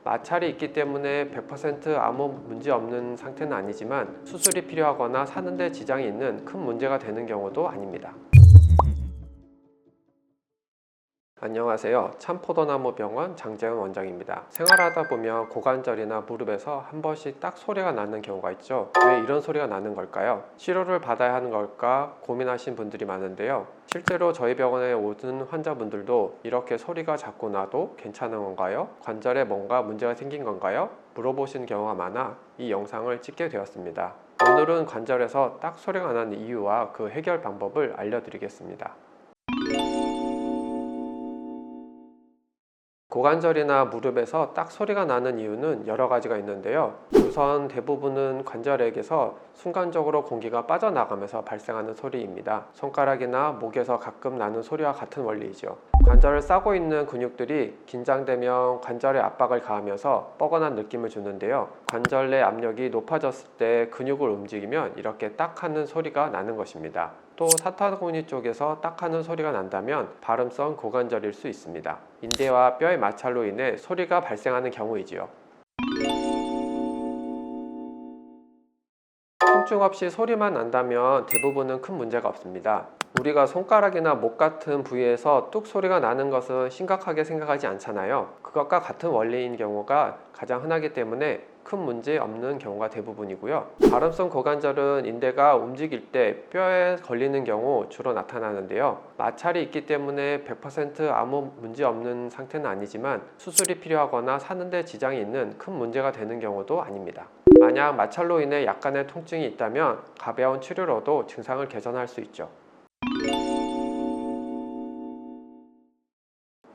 마찰이 있기 때문에 100% 아무 문제 없는 상태는 아니지만 수술이 필요하거나 사는데 지장이 있는 큰 문제가 되는 경우도 아닙니다. 안녕하세요. 참포도나무병원 장재훈 원장입니다. 생활하다 보면 고관절이나 무릎에서 한 번씩 딱 소리가 나는 경우가 있죠. 왜 이런 소리가 나는 걸까요? 치료를 받아야 하는 걸까 고민하신 분들이 많은데요. 실제로 저희 병원에 오는 환자분들도 이렇게 소리가 자꾸 나도 괜찮은 건가요? 관절에 뭔가 문제가 생긴 건가요? 물어보시는 경우가 많아 이 영상을 찍게 되었습니다. 오늘은 관절에서 딱 소리가 나는 이유와 그 해결 방법을 알려드리겠습니다. 고관절이나 무릎에서 딱 소리가 나는 이유는 여러 가지가 있는데요. 우선 대부분은 관절액에서 순간적으로 공기가 빠져나가면서 발생하는 소리입니다. 손가락이나 목에서 가끔 나는 소리와 같은 원리이죠. 관절을 싸고 있는 근육들이 긴장되면 관절에 압박을 가하면서 뻐근한 느낌을 주는데요. 관절 내 압력이 높아졌을 때 근육을 움직이면 이렇게 딱 하는 소리가 나는 것입니다. 또 사타구니 쪽에서 딱 하는 소리가 난다면 발음성 고관절일 수 있습니다. 인대와 뼈의 마찰로 인해 소리가 발생하는 경우이지요. 통증 없이 소리만 난다면 대부분은 큰 문제가 없습니다. 우리가 손가락이나 목 같은 부위에서 뚝 소리가 나는 것은 심각하게 생각하지 않잖아요. 그것과 같은 원리인 경우가 가장 흔하기 때문에 큰 문제 없는 경우가 대부분이고요. 발음성 고관절은 인대가 움직일 때 뼈에 걸리는 경우 주로 나타나는데요. 마찰이 있기 때문에 100% 아무 문제 없는 상태는 아니지만 수술이 필요하거나 사는데 지장이 있는 큰 문제가 되는 경우도 아닙니다. 만약 마찰로 인해 약간의 통증이 있다면 가벼운 치료로도 증상을 개선할 수 있죠.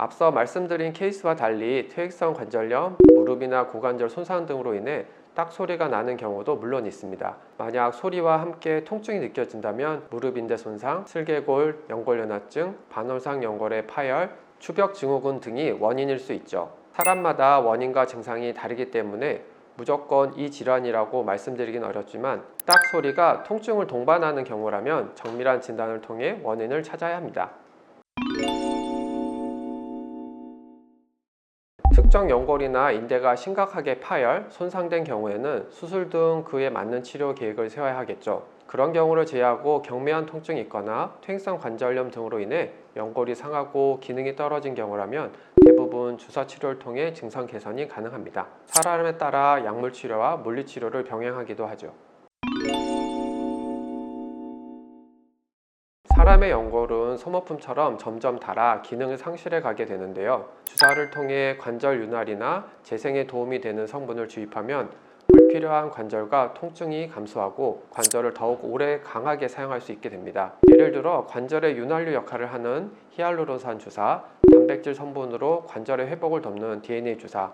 앞서 말씀드린 케이스와 달리 퇴행성 관절염, 무릎이나 고관절 손상 등으로 인해 딱 소리가 나는 경우도 물론 있습니다. 만약 소리와 함께 통증이 느껴진다면 무릎 인대 손상, 슬개골, 연골연화증, 반월상 연골의 파열, 추벽 증후군 등이 원인일 수 있죠. 사람마다 원인과 증상이 다르기 때문에 무조건 이 질환이라고 말씀드리긴 어렵지만 딱 소리가 통증을 동반하는 경우라면 정밀한 진단을 통해 원인을 찾아야 합니다. 특정 연골이나 인대가 심각하게 파열, 손상된 경우에는 수술 등 그에 맞는 치료 계획을 세워야 하겠죠. 그런 경우를 제외하고 경미한 통증이 있거나 퇴행성 관절염 등으로 인해 연골이 상하고 기능이 떨어진 경우라면 대부분 주사 치료를 통해 증상 개선이 가능합니다. 사람에 따라 약물 치료와 물리 치료를 병행하기도 하죠. 사람의 연골은 소모품처럼 점점 닳아 기능을 상실해 가게 되는데요. 주사를 통해 관절 윤활이나 재생에 도움이 되는 성분을 주입하면 불필요한 관절과 통증이 감소하고 관절을 더욱 오래 강하게 사용할 수 있게 됩니다. 예를 들어 관절의 윤활유 역할을 하는 히알루론산 주사, 단백질 성분으로 관절의 회복을 돕는 DNA 주사,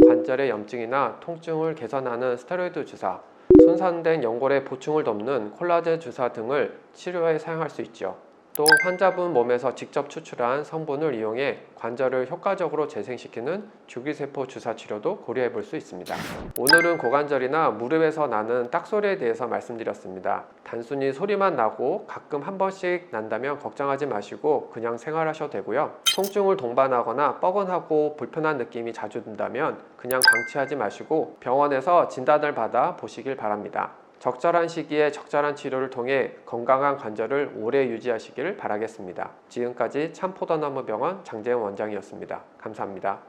관절의 염증이나 통증을 개선하는 스테로이드 주사, 손상된 연골의 보충을 돕는 콜라겐 주사 등을 치료에 사용할 수 있죠. 또 환자분 몸에서 직접 추출한 성분을 이용해 관절을 효과적으로 재생시키는 주기세포 주사 치료도 고려해 볼 수 있습니다. 오늘은 고관절이나 무릎에서 나는 딱 소리에 대해서 말씀드렸습니다. 단순히 소리만 나고 가끔 한 번씩 난다면 걱정하지 마시고 그냥 생활하셔도 되고요. 통증을 동반하거나 뻐근하고 불편한 느낌이 자주 든다면 그냥 방치하지 마시고 병원에서 진단을 받아 보시길 바랍니다. 적절한 시기에 적절한 치료를 통해 건강한 관절을 오래 유지하시길 바라겠습니다. 지금까지 참포도나무병원 장재훈 원장이었습니다. 감사합니다.